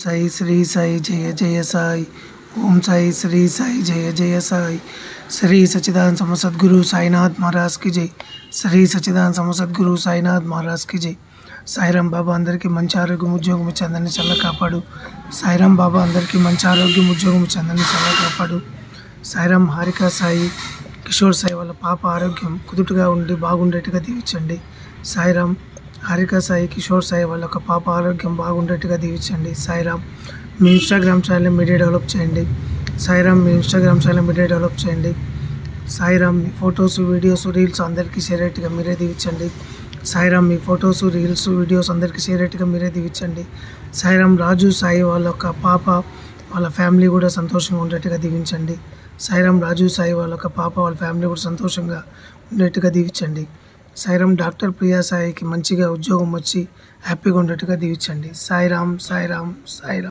సాయి శ్రీ సాయి జయ జయ సాయి. ఓం సాయి శ్రీ సాయి జయ జయ సాయి. శ్రీ సచ్చిదానంద సమర్థ సద్గురు సాయినాథ్ మహారాజ్ కి జై. శ్రీ సచ్చిదానంద సమర్థ సద్గురు సాయినాథ్ మహారాజ్ కి జై. సాయిరాం బాబా అందరికీ మంచి ఆరోగ్యం ఉద్యోగం ఇచ్చి అందరినీ చల్ల కాపాడు. సాయిరాం బాబా అందరికీ మంచి ఆరోగ్యం ఉద్యోగం ఇచ్చి అందరినీ చల్ల కాపాడు. సాయిరాం హారిక సాయి కిషోర్ సాయి వాళ్ళ పాప ఆరోగ్యం కుదుటగా ఉండి బాగుండేట్టుగా దీవించండి. సాయిరాం హారిక సాయి కిషోర్ సాయి వాళ్ళ ఒక పాప ఆరోగ్యం బాగుండేట్టుగా దీవించండి. సాయిరాం మీ ఇన్స్టాగ్రామ్ ఛానల్ మీడియా డెవలప్ చేయండి. సాయిరాం మీ ఇన్స్టాగ్రామ్ ఛానల్ మీడియా డెవలప్ చేయండి. సాయిరాం మీ ఫొటోస్ వీడియోస్ రీల్స్ అందరికీ షేర్ అయ్యేట్టుగా మీరే దీవించండి. సాయిరాం మీ ఫొటోస్ రీల్స్ వీడియోస్ అందరికీ షేర్ అయ్యేట్టుగా మీరే దీవించండి. సాయిరాం రాజు సాయి వాళ్ళ ఒక పాప వాళ్ళ ఫ్యామిలీ కూడా సంతోషంగా ఉండేట్టుగా దీవించండి. సాయిరాం రాజు సాయి వాళ్ళ ఒక పాప వాళ్ళ ఫ్యామిలీ కూడా సంతోషంగా ఉండేట్టుగా దీవించండి. సాయిరాం డాక్టర్ ప్రియా సాయికి మంచిగా ఉద్యోగం వచ్చి హ్యాపీగా ఉండేట్టుగా దీవించండి. సాయిరాం సాయిరాం సాయిరాం.